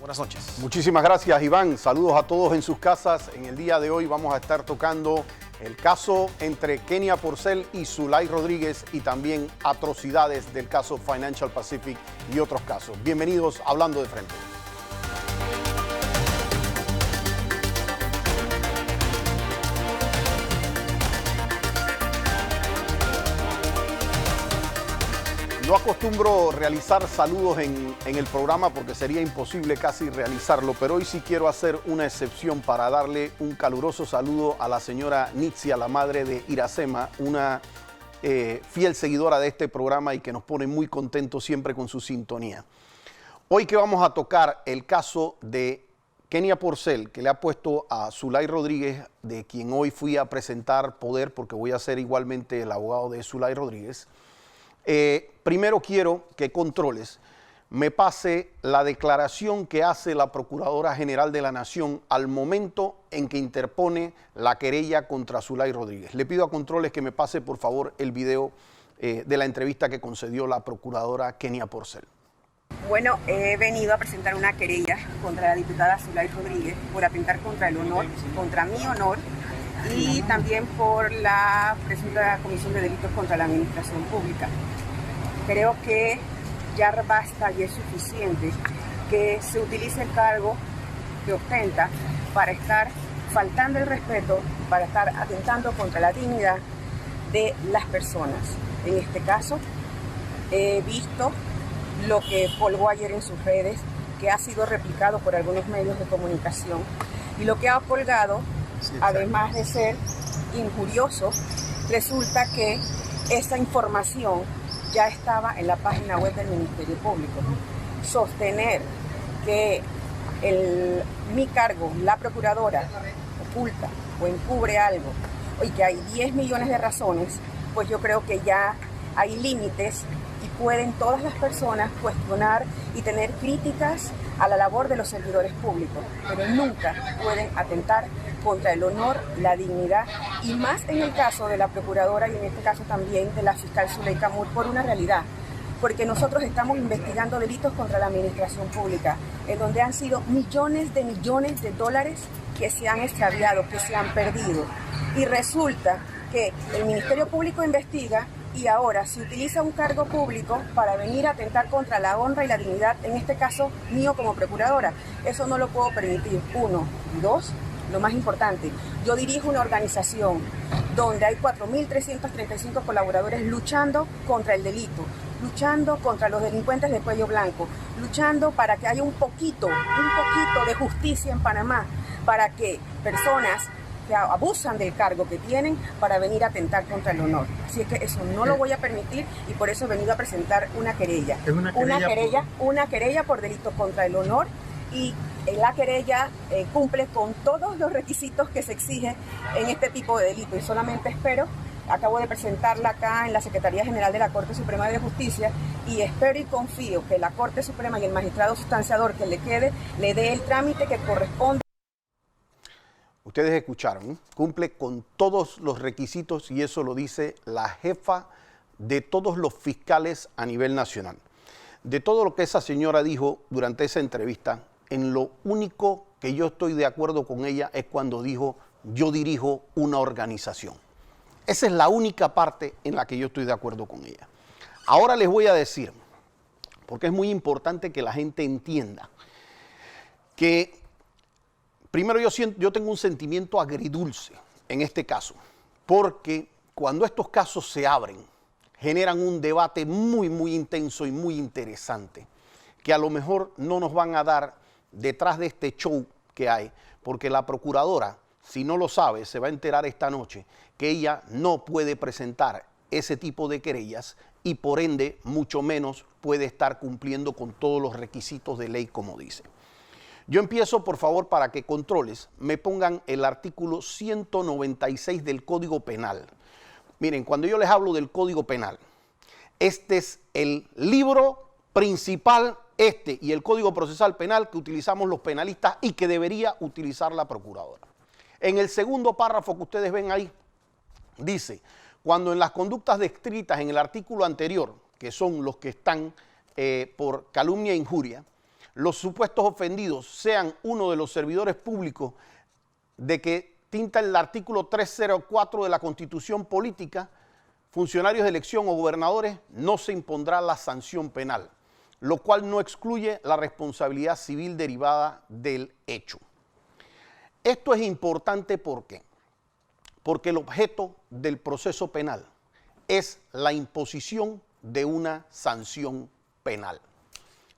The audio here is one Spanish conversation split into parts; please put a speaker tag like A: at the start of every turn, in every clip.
A: Buenas noches.
B: Muchísimas gracias, Iván. Saludos a todos en sus casas. En el día de hoy vamos a estar tocando el caso entre Kenia Porcel y Zulay Rodríguez y también atrocidades del caso Financial Pacific y otros casos. Bienvenidos a Hablando de Frente. No acostumbro realizar saludos en el programa porque sería imposible casi realizarlo, pero hoy sí quiero hacer una excepción para darle un caluroso saludo a la señora Nitzia, la madre de Iracema, una fiel seguidora de este programa y que nos pone muy contentos siempre con su sintonía. Hoy que vamos a tocar el caso de Kenia Porcel, que le ha puesto a Zulay Rodríguez, de quien hoy fui a presentar poder porque voy a ser igualmente el abogado de Zulay Rodríguez. Primero quiero que Controles me pase la declaración que hace la Procuradora General de la Nación al momento en que interpone la querella contra Zulay Rodríguez. Le pido a Controles que me pase por favor el video de la entrevista que concedió la Procuradora Kenia Porcel.
C: Bueno, he venido a presentar una querella contra la diputada Zulay Rodríguez por atentar contra el honor, contra mi honor, y también por la presunta comisión de delitos contra la administración pública. Creo que ya basta y es suficiente que se utilice el cargo que ostenta para estar faltando el respeto, para estar atentando contra la dignidad de las personas. En este caso, he visto lo que colgó ayer en sus redes, que ha sido replicado por algunos medios de comunicación, y lo que ha colgado, además de ser injurioso, resulta que esa información ya estaba en la página web del Ministerio Público. Sostener que mi cargo, la procuradora, oculta o encubre algo y que hay 10 millones de razones, pues yo creo que ya hay límites y pueden todas las personas cuestionar y tener críticas a la labor de los servidores públicos, pero nunca pueden atentar contra el honor, la dignidad, y más en el caso de la procuradora y en este caso también de la fiscal Zulay Camur, por una realidad, porque nosotros estamos investigando delitos contra la administración pública, en donde han sido millones de dólares que se han extraviado, que se han perdido, y resulta que el Ministerio Público investiga y ahora se utiliza un cargo público para venir a atentar contra la honra y la dignidad, en este caso mío como procuradora. Eso no lo puedo permitir, uno. Y dos, lo más importante, yo dirijo una organización donde hay 4.335 colaboradores luchando contra el delito, luchando contra los delincuentes de cuello blanco, luchando para que haya un poquito de justicia en Panamá, para que personas que abusan del cargo que tienen para venir a atentar contra el honor. Así es que eso no lo voy a permitir y por eso he venido a presentar una querella. Una querella por delitos contra el honor, y la querella cumple con todos los requisitos que se exigen en este tipo de delitos. Y solamente acabo de presentarla acá en la Secretaría General de la Corte Suprema de Justicia, y espero y confío que la Corte Suprema y el magistrado sustanciador que le quede le dé el trámite que corresponde.
B: Ustedes escucharon, cumple con todos los requisitos y eso lo dice la jefa de todos los fiscales a nivel nacional. De todo lo que esa señora dijo durante esa entrevista, en lo único que yo estoy de acuerdo con ella es cuando dijo: yo dirijo una organización. Esa es la única parte en la que yo estoy de acuerdo con ella. Ahora les voy a decir, porque es muy importante que la gente entienda, que primero yo tengo un sentimiento agridulce en este caso, porque cuando estos casos se abren, generan un debate muy intenso y muy interesante, que a lo mejor no nos van a dar detrás de este show que hay, porque la procuradora, si no lo sabe, se va a enterar esta noche que ella no puede presentar ese tipo de querellas y por ende mucho menos puede estar cumpliendo con todos los requisitos de ley como dice. Yo empiezo, por favor, para que Controles me pongan el artículo 196 del Código Penal. Miren, cuando yo les hablo del Código Penal, este es el libro principal, y el Código Procesal Penal que utilizamos los penalistas y que debería utilizar la Procuradora. En el segundo párrafo que ustedes ven ahí, dice: cuando en las conductas descritas en el artículo anterior, que son los que están por calumnia e injuria, los supuestos ofendidos sean uno de los servidores públicos de que tinta el artículo 304 de la Constitución Política, funcionarios de elección o gobernadores, no se impondrá la sanción penal, lo cual no excluye la responsabilidad civil derivada del hecho. Esto es importante ¿por qué? Porque el objeto del proceso penal es la imposición de una sanción penal.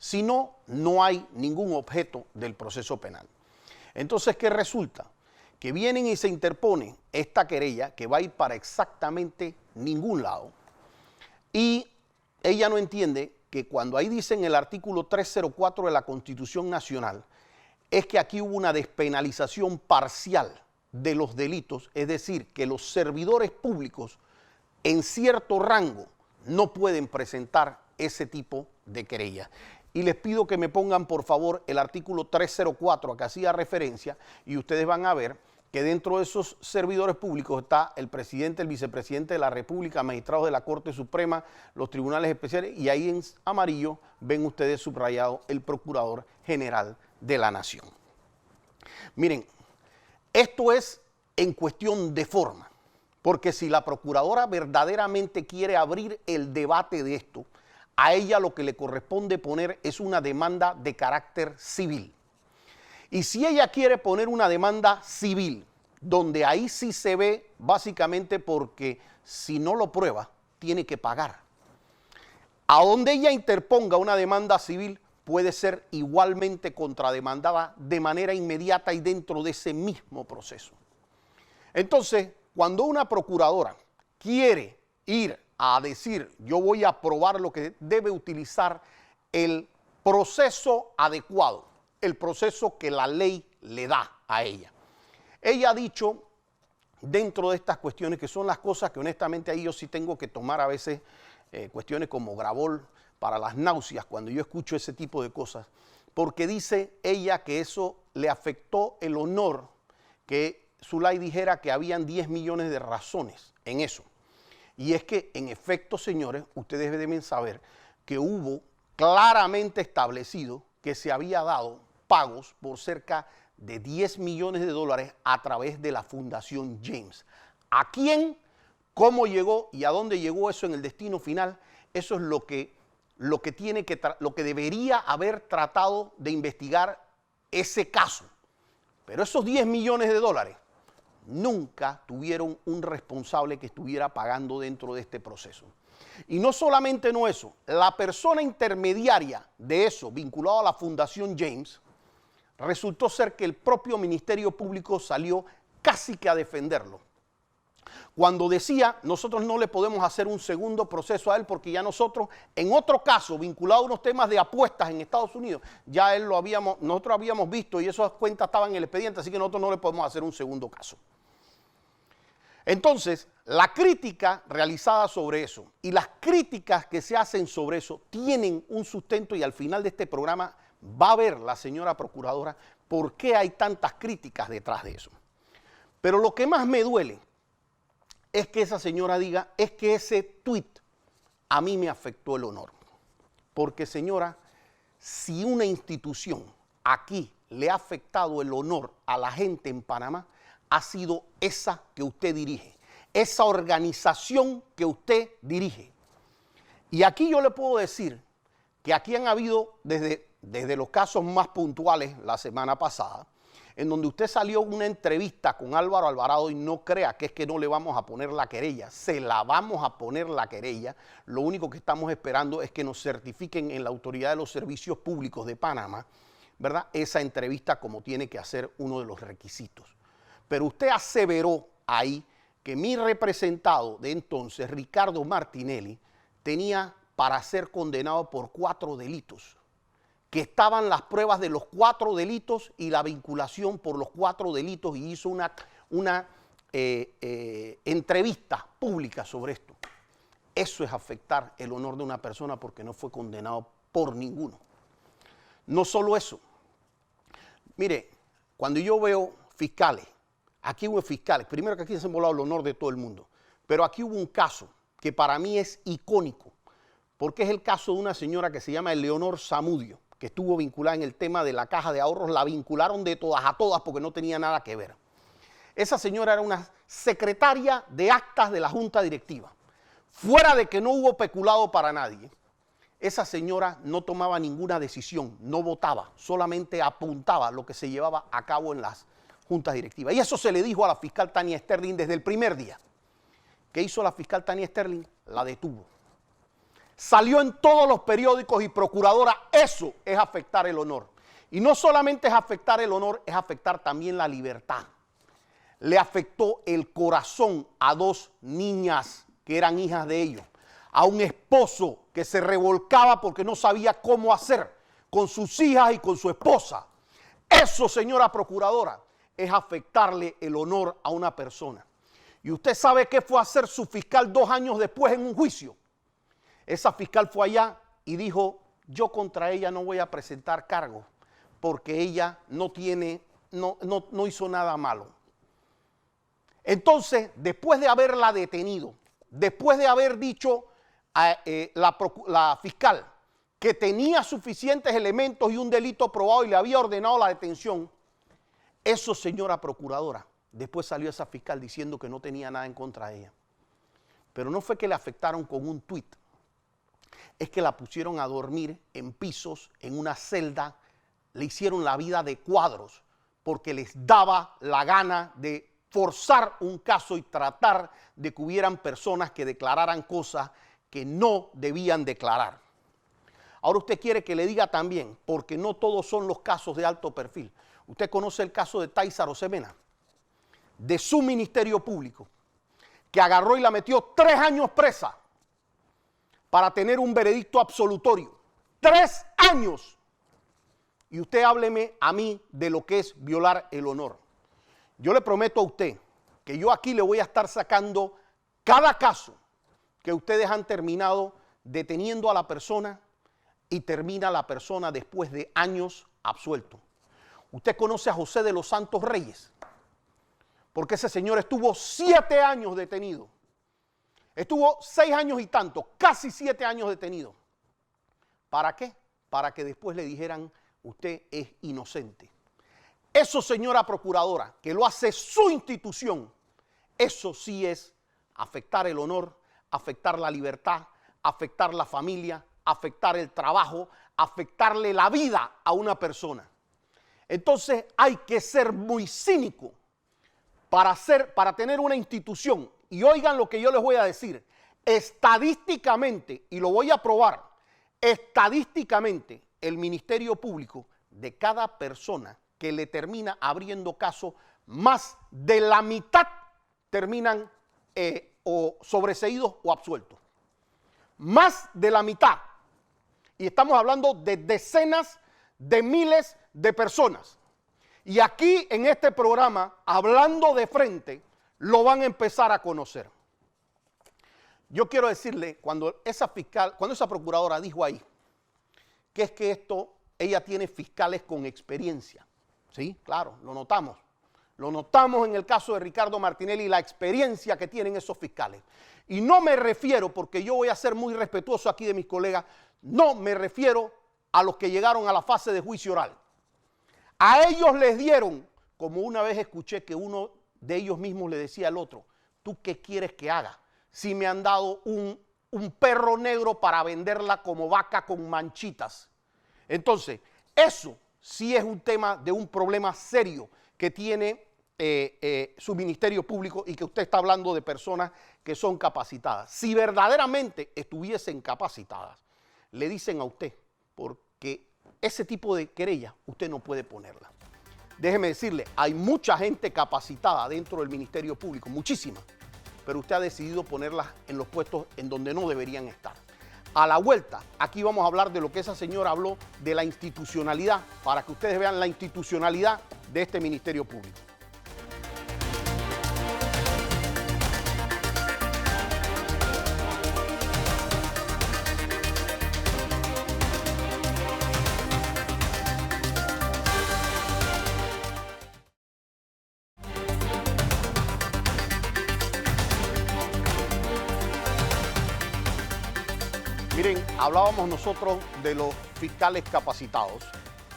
B: Si no, no hay ningún objeto del proceso penal. Entonces, ¿qué resulta? Que vienen y se interpone esta querella que va a ir para exactamente ningún lado, y ella no entiende que cuando ahí dice en el artículo 304 de la Constitución Nacional, es que aquí hubo una despenalización parcial de los delitos, es decir, que los servidores públicos en cierto rango no pueden presentar ese tipo de querella. Y les pido que me pongan por favor el artículo 304 a que hacía referencia, y ustedes van a ver que dentro de esos servidores públicos está el presidente, el vicepresidente de la República, magistrados de la Corte Suprema, los tribunales especiales, y ahí en amarillo ven ustedes subrayado el Procurador General de la Nación. Miren, esto es en cuestión de forma, porque si la Procuradora verdaderamente quiere abrir el debate de esto, a ella lo que le corresponde poner es una demanda de carácter civil. Y si ella quiere poner una demanda civil, donde ahí sí se ve básicamente porque si no lo prueba, tiene que pagar. A donde ella interponga una demanda civil, puede ser igualmente contrademandada de manera inmediata y dentro de ese mismo proceso. Entonces, cuando una procuradora quiere ir a decir, yo voy a probar lo que debe utilizar el proceso adecuado, el proceso que la ley le da a ella. Ella ha dicho, dentro de estas cuestiones, que son las cosas que honestamente ahí yo sí tengo que tomar a veces, cuestiones como Gravol para las náuseas cuando yo escucho ese tipo de cosas, porque dice ella que eso le afectó el honor, que Zulay dijera que habían 10 millones de razones en eso. Y es que, en efecto, señores, ustedes deben saber que hubo claramente establecido que se había dado pagos por cerca de 10 millones de dólares a través de la Fundación James. ¿A quién? ¿Cómo llegó? ¿Y a dónde llegó eso en el destino final? Eso es lo que debería haber tratado de investigar ese caso. Pero esos 10 millones de dólares nunca tuvieron un responsable que estuviera pagando dentro de este proceso. Y no solamente no eso, la persona intermediaria de eso, vinculado a la Fundación James, resultó ser que el propio Ministerio Público salió casi que a defenderlo. Cuando decía, nosotros no le podemos hacer un segundo proceso a él porque ya nosotros, en otro caso, vinculado a unos temas de apuestas en Estados Unidos, ya nosotros habíamos visto y esas cuentas estaban en el expediente, así que nosotros no le podemos hacer un segundo caso. Entonces, la crítica realizada sobre eso y las críticas que se hacen sobre eso tienen un sustento, y al final de este programa va a ver la señora procuradora por qué hay tantas críticas detrás de eso. Pero lo que más me duele es que esa señora diga, es que ese tuit a mí me afectó el honor. Porque, señora, si una institución aquí le ha afectado el honor a la gente en Panamá, ha sido esa que usted dirige, esa organización que usted dirige. Y aquí yo le puedo decir que aquí han habido, desde los casos más puntuales la semana pasada, en donde usted salió en una entrevista con Álvaro Alvarado, y no crea que es que no le vamos a poner la querella, se la vamos a poner la querella. Lo único que estamos esperando es que nos certifiquen en la Autoridad de los Servicios Públicos de Panamá, ¿verdad?, esa entrevista como tiene que hacer uno de los requisitos. Pero usted aseveró ahí que mi representado de entonces, Ricardo Martinelli, tenía para ser condenado por 4 delitos, que estaban las pruebas de los 4 delitos y la vinculación por los 4 delitos, y hizo una entrevista pública sobre esto. Eso es afectar el honor de una persona porque no fue condenado por ninguno. No solo eso. Mire, cuando yo veo fiscales, aquí hubo fiscales, primero que aquí se han volado el honor de todo el mundo, pero aquí hubo un caso que para mí es icónico, porque es el caso de una señora que se llama Eleonor Zamudio, que estuvo vinculada en el tema de la caja de ahorros, la vincularon de todas a todas porque no tenía nada que ver. Esa señora era una secretaria de actas de la junta directiva. Fuera de que no hubo peculado para nadie, esa señora no tomaba ninguna decisión, no votaba, solamente apuntaba lo que se llevaba a cabo en las juntas directivas. Y eso se le dijo a la fiscal Tania Sterling desde el primer día. ¿Qué hizo la fiscal Tania Sterling? La detuvo. Salió en todos los periódicos y procuradora, eso es afectar el honor. Y no solamente es afectar el honor, es afectar también la libertad. Le afectó el corazón a 2 niñas que eran hijas de ellos, a un esposo que se revolcaba porque no sabía cómo hacer con sus hijas y con su esposa. Eso, señora procuradora, es afectarle el honor a una persona. Y usted sabe qué fue a hacer su fiscal 2 años después en un juicio. Esa fiscal fue allá y dijo, yo contra ella no voy a presentar cargos porque ella no hizo nada malo. Entonces, después de haberla detenido, después de haber dicho a la fiscal que tenía suficientes elementos y un delito probado y le había ordenado la detención, eso, señora procuradora, después salió esa fiscal diciendo que no tenía nada en contra de ella. Pero no fue que le afectaron con un tuit, es que la pusieron a dormir en pisos, en una celda, le hicieron la vida de cuadros, porque les daba la gana de forzar un caso y tratar de que hubieran personas que declararan cosas que no debían declarar. Ahora usted quiere que le diga también, porque no todos son los casos de alto perfil. Usted conoce el caso de Taisa Rosemena, de su ministerio público, que agarró y la metió 3 años presa para tener un veredicto absolutorio. 3 años. Y usted hábleme a mí de lo que es violar el honor. Yo le prometo a usted que yo aquí le voy a estar sacando cada caso que ustedes han terminado deteniendo a la persona y termina la persona después de años absuelto. Usted conoce a José de los Santos Reyes, porque ese señor estuvo 7 años detenido. Estuvo 6 años y tanto, casi 7 años detenido. ¿Para qué? Para que después le dijeran, usted es inocente. Eso, señora procuradora, que lo hace su institución, eso sí es afectar el honor, afectar la libertad, afectar la familia, afectar el trabajo, afectarle la vida a una persona. Entonces hay que ser muy cínico para tener una institución. Y oigan lo que yo les voy a decir, estadísticamente, y lo voy a probar, estadísticamente el Ministerio Público de cada persona que le termina abriendo caso, más de la mitad terminan o sobreseídos o absueltos. Más de la mitad. Y estamos hablando de decenas de miles de personas. Y aquí en este programa, hablando de frente, lo van a empezar a conocer. Yo quiero decirle, cuando esa procuradora dijo ahí, que es que ella tiene fiscales con experiencia. Sí, claro, lo notamos. Lo notamos en el caso de Ricardo Martinelli, la experiencia que tienen esos fiscales. Y no me refiero, porque yo voy a ser muy respetuoso aquí de mis colegas, no me refiero a los que llegaron a la fase de juicio oral. A ellos les dieron, como una vez escuché que uno de ellos mismos le decía al otro, ¿tú qué quieres que haga? Si me han dado un perro negro para venderla como vaca con manchitas. Entonces, eso sí es un tema de un problema serio que tiene su Ministerio Público y que usted está hablando de personas que son capacitadas. Si verdaderamente estuviesen capacitadas, le dicen a usted, porque ese tipo de querella usted no puede ponerla. Déjeme decirle, hay mucha gente capacitada dentro del Ministerio Público, muchísima, pero usted ha decidido ponerlas en los puestos en donde no deberían estar. A la vuelta, aquí vamos a hablar de lo que esa señora habló de la institucionalidad, para que ustedes vean la institucionalidad de este Ministerio Público. Miren, hablábamos nosotros de los fiscales capacitados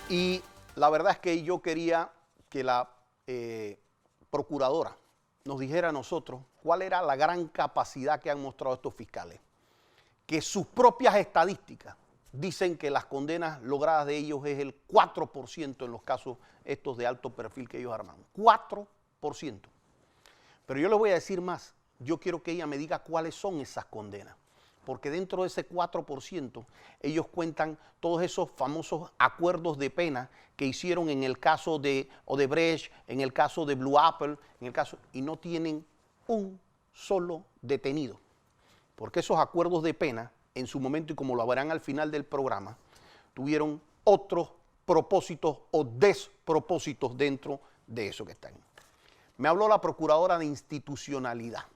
B: y la verdad es que yo quería que la procuradora nos dijera a nosotros cuál era la gran capacidad que han mostrado estos fiscales. Que sus propias estadísticas dicen que las condenas logradas de ellos es el 4% en los casos estos de alto perfil que ellos arman. 4%. Pero yo les voy a decir más. Yo quiero que ella me diga cuáles son esas condenas. Porque dentro de ese 4% ellos cuentan todos esos famosos acuerdos de pena que hicieron en el caso de Odebrecht, en el caso de Blue Apple, y no tienen un solo detenido. Porque esos acuerdos de pena, en su momento, y como lo verán al final del programa, tuvieron otros propósitos o despropósitos dentro de eso que están. Me habló la procuradora de institucionalidad,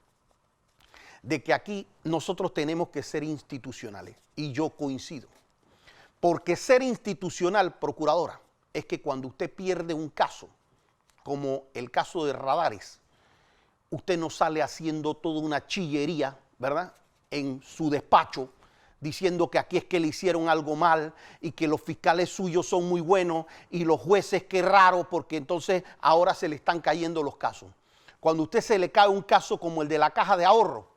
B: de que aquí nosotros tenemos que ser institucionales, y yo coincido. Porque ser institucional, procuradora, es que cuando usted pierde un caso, como el caso de Radares, usted no sale haciendo toda una chillería, ¿verdad?, en su despacho, diciendo que aquí es que le hicieron algo mal y que los fiscales suyos son muy buenos y los jueces qué raro, porque entonces ahora se le están cayendo los casos. Cuando a usted se le cae un caso como el de la Caja de Ahorro,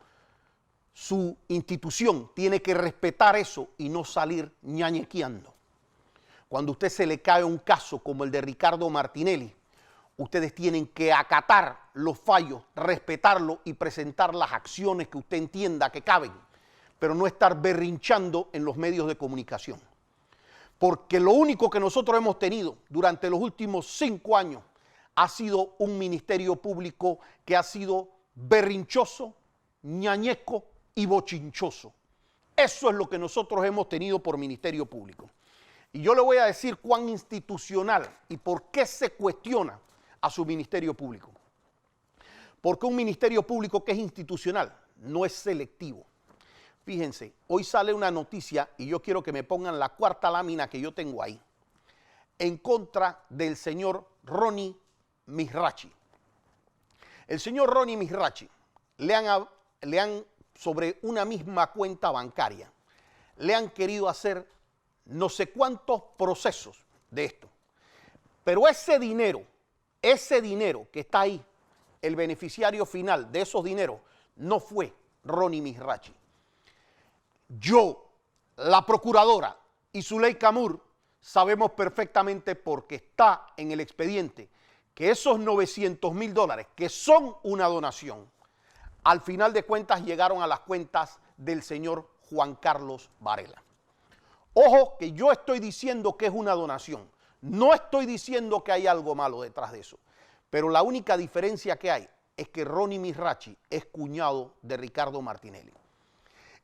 B: su institución tiene que respetar eso y no salir ñañequeando. Cuando a usted se le cae un caso como el de Ricardo Martinelli, ustedes tienen que acatar los fallos, respetarlo y presentar las acciones que usted entienda que caben, pero no estar berrinchando en los medios de comunicación. Porque lo único que nosotros hemos tenido durante los últimos 5 años ha sido un ministerio público que ha sido berrinchoso, ñañeco y bochinchoso. Eso es lo que nosotros hemos tenido por ministerio público. Y yo le voy a decir cuán institucional y por qué se cuestiona a su ministerio público. Porque un ministerio público que es institucional no es selectivo. Fíjense, hoy sale una noticia y yo quiero que me pongan la 4ª lámina que yo tengo ahí, en contra del señor Ronnie Mizrachi. El señor Ronnie Mizrachi le han sobre una misma cuenta bancaria, le han querido hacer no sé cuántos procesos de esto. Pero ese dinero que está ahí, el beneficiario final de esos dineros, no fue Ronnie Mizrachi. Yo, la procuradora y Zuleika Moore sabemos perfectamente, porque está en el expediente, que esos $900,000, que son una donación, al final de cuentas llegaron a las cuentas del señor Juan Carlos Varela. Ojo, que yo estoy diciendo que es una donación. No estoy diciendo que hay algo malo detrás de eso. Pero la única diferencia que hay es que Ronnie Mizrachi es cuñado de Ricardo Martinelli.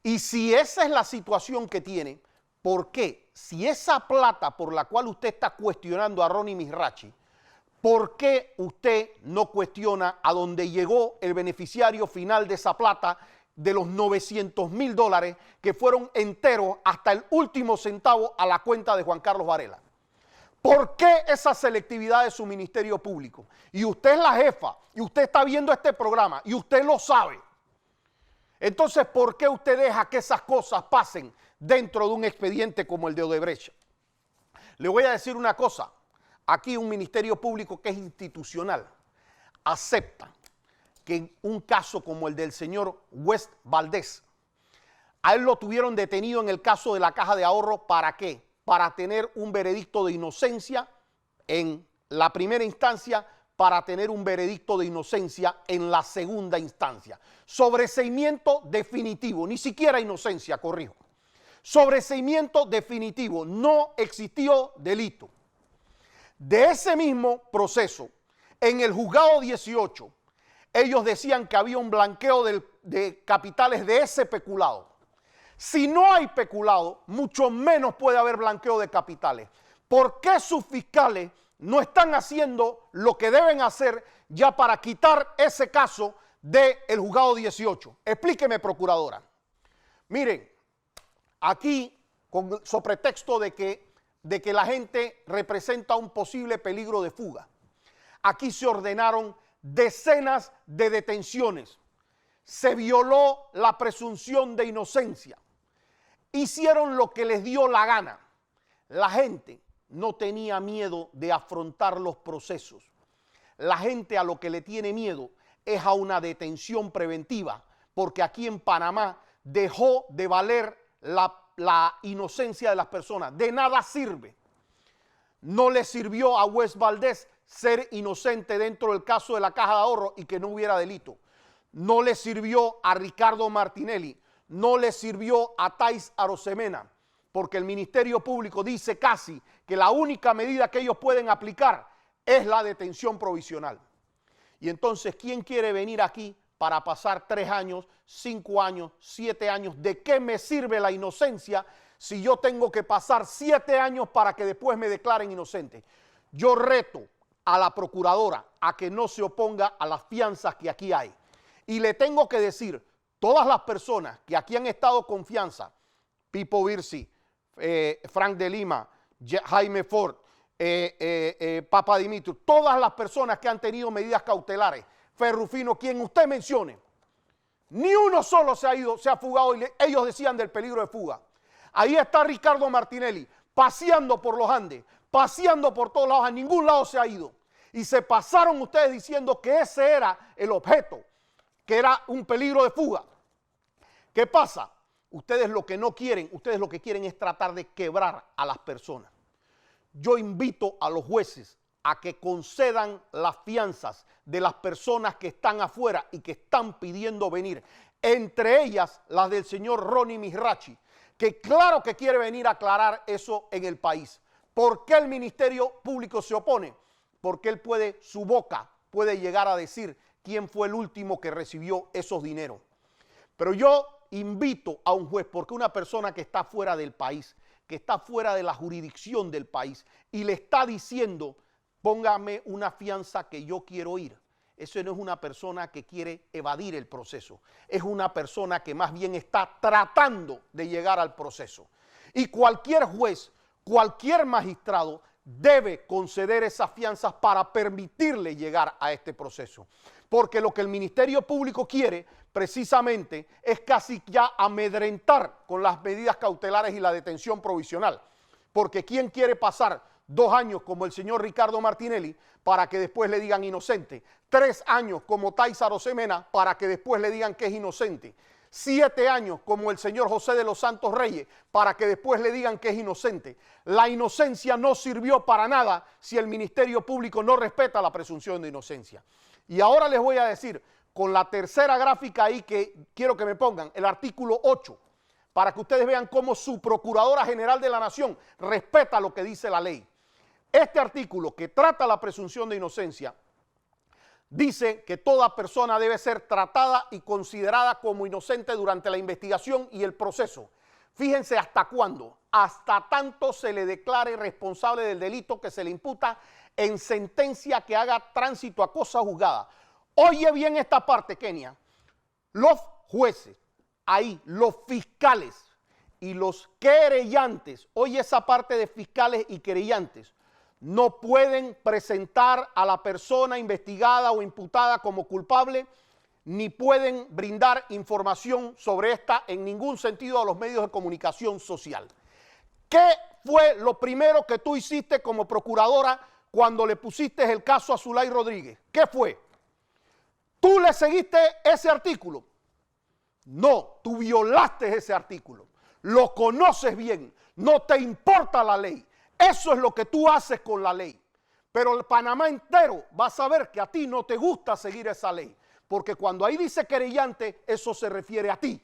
B: Y si esa es la situación que tiene, ¿por qué? Si esa plata por la cual usted está cuestionando a Ronnie Mizrachi, ¿por qué usted no cuestiona a dónde llegó el beneficiario final de esa plata, de los $900,000 que fueron enteros hasta el último centavo a la cuenta de Juan Carlos Varela? ¿Por qué esa selectividad de su ministerio público? Y usted es la jefa, y usted está viendo este programa, y usted lo sabe. Entonces, ¿por qué usted deja que esas cosas pasen dentro de un expediente como el de Odebrecht? Le voy a decir una cosa. Aquí un ministerio público que es institucional acepta que en un caso como el del señor West Valdés, a él lo tuvieron detenido en el caso de la Caja de Ahorro. ¿Para qué? Para tener un veredicto de inocencia en la primera instancia, para tener un veredicto de inocencia en la segunda instancia. Sobreseimiento definitivo, ni siquiera inocencia, corrijo. Sobreseimiento definitivo, no existió delito. De ese mismo proceso, en el juzgado 18, ellos decían que había un blanqueo de capitales de ese peculado. Si no hay peculado, mucho menos puede haber blanqueo de capitales. ¿Por qué sus fiscales no están haciendo lo que deben hacer ya para quitar ese caso del juzgado 18? Explíqueme, procuradora. Miren, aquí, sobre pretexto de que la gente representa un posible peligro de fuga, aquí se ordenaron decenas de detenciones. Se violó la presunción de inocencia. hicieron lo que les dio la gana. La gente no tenía miedo de afrontar los procesos. La gente a lo que le tiene miedo es a una detención preventiva, porque aquí en Panamá dejó de valer la inocencia de las personas. De nada sirve. No le sirvió a Wes Valdés ser inocente dentro del caso de la Caja de Ahorro y que no hubiera delito. No le sirvió a Ricardo Martinelli. No le sirvió a Thais Arosemena, porque el Ministerio Público dice casi que la única medida que ellos pueden aplicar es la detención provisional. Y entonces, ¿quién quiere venir aquí para pasar 3 años, 5 años, 7 años? ¿De qué me sirve la inocencia si yo tengo que pasar 7 años para que después me declaren inocente? Yo reto a la procuradora a que no se oponga a las fianzas que aquí hay. Y le tengo que decir, todas las personas que aquí han estado con fianza, Pipo Virsi, Frank de Lima, Jaime Ford, Papa Dimitri, todas las personas que han tenido medidas cautelares, Ferrufino, quien usted mencione, ni uno solo se ha ido, se ha fugado, y ellos decían del peligro de fuga. Ahí está Ricardo Martinelli, paseando por los Andes, paseando por todos lados, a ningún lado se ha ido. Y se pasaron ustedes diciendo que ese era el objeto, que era un peligro de fuga. ¿Qué pasa? Ustedes lo que no quieren, ustedes lo que quieren es tratar de quebrar a las personas. Yo invito a los jueces a que concedan las fianzas de las personas que están afuera y que están pidiendo venir, entre ellas las del señor Ronnie Mihrachi, que claro que quiere venir a aclarar eso en el país. ¿Por qué el Ministerio Público se opone? Porque él puede, su boca puede llegar a decir quién fue el último que recibió esos dineros. Pero yo invito a un juez, porque una persona que está fuera del país, que está fuera de la jurisdicción del país y le está diciendo, póngame una fianza que yo quiero ir. Eso no es una persona que quiere evadir el proceso. Es una persona que más bien está tratando de llegar al proceso. Y cualquier juez, cualquier magistrado debe conceder esas fianzas para permitirle llegar a este proceso. Porque lo que el Ministerio Público quiere precisamente es casi ya amedrentar con las medidas cautelares y la detención provisional. Porque ¿quién quiere pasar 2 años como el señor Ricardo Martinelli para que después le digan inocente? 3 años como Thais Arosemena para que después le digan que es inocente. 7 años como el señor José de los Santos Reyes para que después le digan que es inocente. La inocencia no sirvió para nada si el Ministerio Público no respeta la presunción de inocencia. Y ahora les voy a decir, con la tercera gráfica ahí que quiero que me pongan, el artículo 8, para que ustedes vean cómo su Procuradora General de la Nación respeta lo que dice la ley. Este artículo que trata la presunción de inocencia dice que toda persona debe ser tratada y considerada como inocente durante la investigación y el proceso. Fíjense hasta cuándo, hasta tanto se le declare responsable del delito que se le imputa en sentencia que haga tránsito a cosa juzgada. Oye bien esta parte, Kenia. Los jueces, ahí, los fiscales y los querellantes, oye esa parte de fiscales y querellantes, no pueden presentar a la persona investigada o imputada como culpable, ni pueden brindar información sobre esta en ningún sentido a los medios de comunicación social. ¿Qué fue lo primero que tú hiciste como procuradora cuando le pusiste el caso a Zulay Rodríguez? ¿Qué fue? ¿Tú le seguiste ese artículo? No, tú violaste ese artículo. Lo conoces bien, no te importa la ley. Eso es lo que tú haces con la ley. Pero el Panamá entero va a saber que a ti no te gusta seguir esa ley. Porque cuando ahí dice querellante, eso se refiere a ti.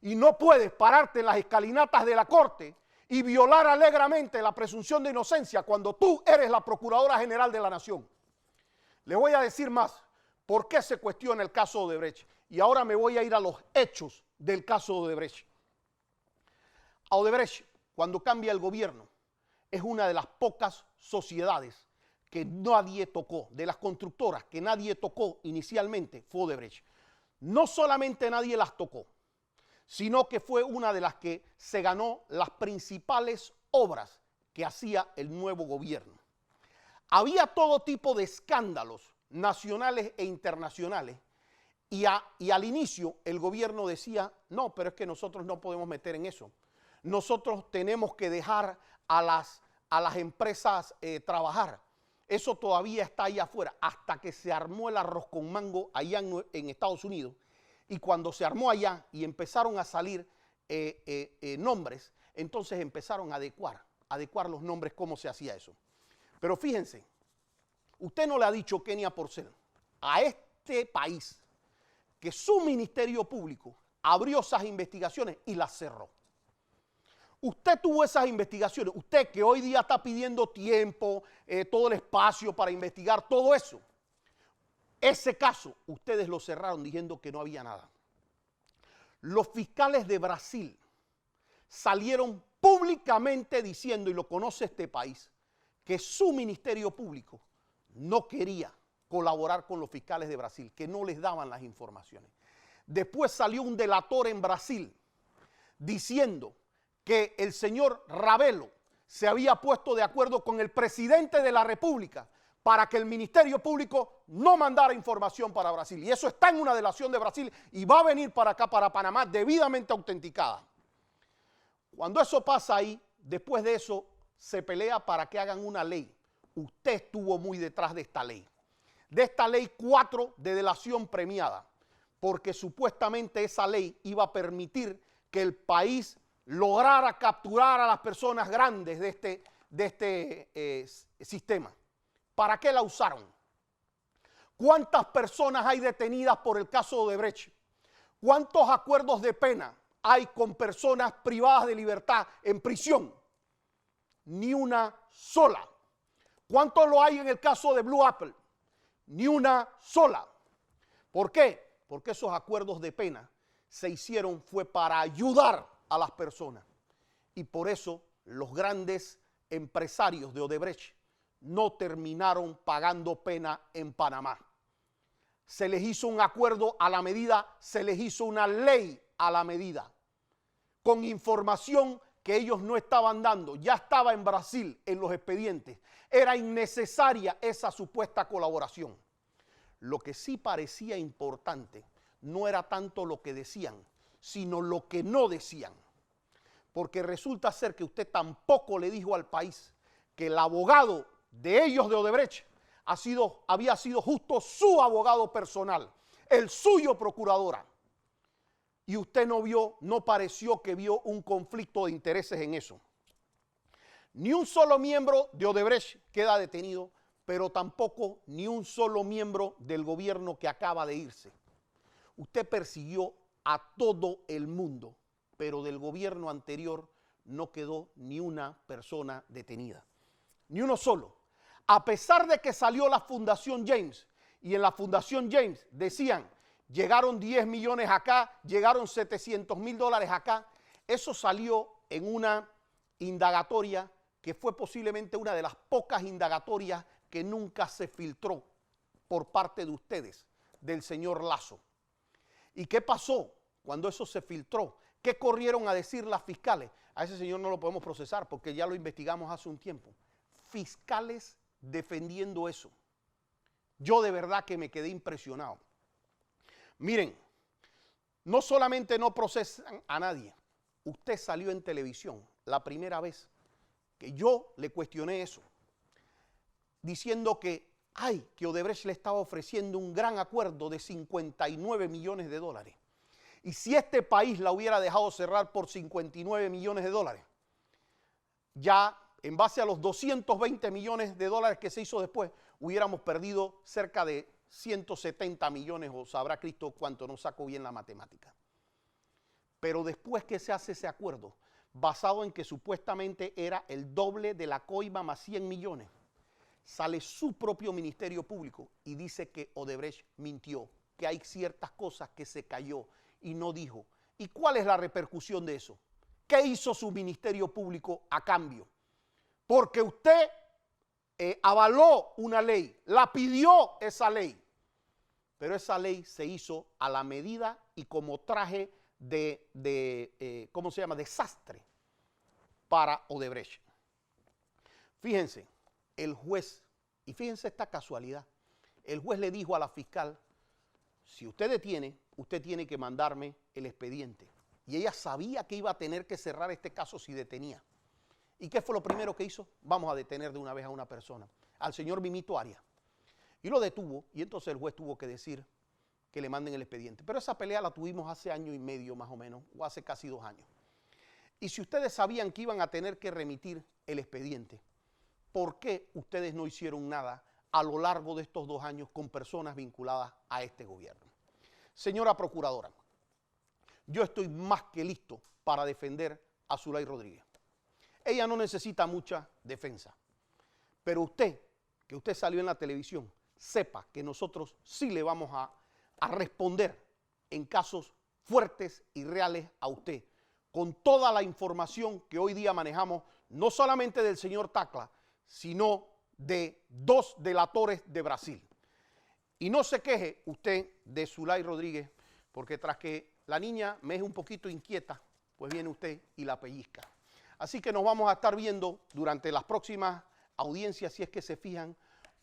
B: Y no puedes pararte en las escalinatas de la corte y violar alegremente la presunción de inocencia cuando tú eres la Procuradora General de la Nación. Les voy a decir más. ¿Por qué se cuestiona el caso de Odebrecht? Y ahora me voy a ir a los hechos del caso de Odebrecht. A Odebrecht, cuando cambia el gobierno, es una de las pocas sociedades que nadie tocó, de las constructoras que nadie tocó inicialmente, fue Odebrecht. No solamente nadie las tocó, sino que fue una de las que se ganó las principales obras que hacía el nuevo gobierno. Había todo tipo de escándalos nacionales e internacionales y al inicio el gobierno decía, no, pero es que nosotros no podemos meter en eso, nosotros tenemos que dejar a las empresas trabajar. Eso todavía está ahí afuera, hasta que se armó el arroz con mango allá en Estados Unidos. Y cuando se armó allá y empezaron a salir nombres, entonces empezaron a adecuar los nombres, cómo se hacía eso. Pero fíjense, usted no le ha dicho, Kenia Porcel, a este país que su ministerio público abrió esas investigaciones y las cerró. Usted tuvo esas investigaciones, usted que hoy día está pidiendo tiempo, todo el espacio para investigar todo eso. Ese caso, ustedes lo cerraron diciendo que no había nada. Los fiscales de Brasil salieron públicamente diciendo, y lo conoce este país, que su ministerio público no quería colaborar con los fiscales de Brasil, que no les daban las informaciones. Después salió un delator en Brasil diciendo que el señor Ravelo se había puesto de acuerdo con el presidente de la República para que el Ministerio Público no mandara información para Brasil. Y eso está en una delación de Brasil y va a venir para acá, para Panamá, debidamente autenticada. Cuando eso pasa ahí, después de eso se pelea para que hagan una ley. Usted estuvo muy detrás de esta ley. De esta ley 4 de delación premiada, porque supuestamente esa ley iba a permitir que el país lograra capturar a las personas grandes de este sistema. ¿Para qué la usaron? ¿Cuántas personas hay detenidas por el caso de Odebrecht? ¿Cuántos acuerdos de pena hay con personas privadas de libertad en prisión? Ni una sola. ¿Cuántos lo hay en el caso de Blue Apple? Ni una sola. ¿Por qué? Porque esos acuerdos de pena se hicieron fue para ayudar a las personas. Y por eso los grandes empresarios de Odebrecht no terminaron pagando pena en Panamá. Se les hizo un acuerdo a la medida, se les hizo una ley a la medida, con información que ellos no estaban dando. Ya estaba en Brasil en los expedientes. Era innecesaria esa supuesta colaboración. Lo que sí parecía importante no era tanto lo que decían, sino lo que no decían. Porque resulta ser que usted tampoco le dijo al país que el abogado de ellos de Odebrecht había sido justo su abogado personal, el suyo procuradora. Y usted no pareció que vio un conflicto de intereses en eso. Ni un solo miembro de Odebrecht queda detenido, pero tampoco ni un solo miembro del gobierno que acaba de irse. Usted persiguió a todo el mundo, pero del gobierno anterior no quedó ni una persona detenida. Ni uno solo. A pesar de que salió la Fundación James, y en la Fundación James decían, llegaron 10 millones acá, llegaron $700,000 acá, eso salió en una indagatoria que fue posiblemente una de las pocas indagatorias que nunca se filtró por parte de ustedes, del señor Lazo. ¿Y qué pasó cuando eso se filtró? ¿Qué corrieron a decir las fiscales? A ese señor no lo podemos procesar porque ya lo investigamos hace un tiempo. Fiscales defendiendo eso. Yo de verdad que me quedé impresionado. Miren, no solamente no procesan a nadie, usted salió en televisión la primera vez que yo le cuestioné eso, diciendo que Odebrecht le estaba ofreciendo un gran acuerdo de $59 millones. Y si este país la hubiera dejado cerrar por $59 millones, ya en base a los $220 millones que se hizo después, hubiéramos perdido cerca de 170 millones, o sabrá Cristo cuánto, no saco bien la matemática. Pero después que se hace ese acuerdo, basado en que supuestamente era el doble de la coima más 100 millones, sale su propio Ministerio Público y dice que Odebrecht mintió, que hay ciertas cosas que se cayó y no dijo. ¿Y cuál es la repercusión de eso? ¿Qué hizo su Ministerio Público a cambio? Porque usted avaló una ley, la pidió esa ley, pero esa ley se hizo a la medida y como traje ¿cómo se llama? Desastre para Odebrecht. Fíjense, el juez, y fíjense esta casualidad, el juez le dijo a la fiscal, si usted detiene, usted tiene que mandarme el expediente. y ella sabía que iba a tener que cerrar este caso si detenía. ¿Y qué fue lo primero que hizo? Vamos a detener de una vez a una persona, al señor Mimito Arias. Y lo detuvo, y entonces el juez tuvo que decir que le manden el expediente. Pero esa pelea la tuvimos hace año y medio más o menos, o hace casi 2 años. Y si ustedes sabían que iban a tener que remitir el expediente, ¿por qué ustedes no hicieron nada a lo largo de estos 2 años con personas vinculadas a este gobierno? Señora Procuradora, yo estoy más que listo para defender a Zulay Rodríguez. Ella no necesita mucha defensa, pero usted, que usted salió en la televisión, sepa que nosotros sí le vamos a responder en casos fuertes y reales a usted, con toda la información que hoy día manejamos, no solamente del señor Tacla, sino de 2 delatores de Brasil. Y no se queje usted de Zulay Rodríguez, porque tras que la niña me es un poquito inquieta, pues viene usted y la pellizca. Así que nos vamos a estar viendo durante las próximas audiencias, si es que se fijan,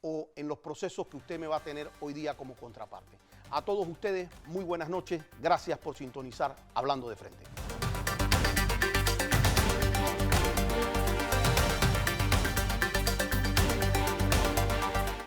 B: o en los procesos que usted me va a tener hoy día como contraparte. A todos ustedes, muy buenas noches. Gracias por sintonizar Hablando de Frente.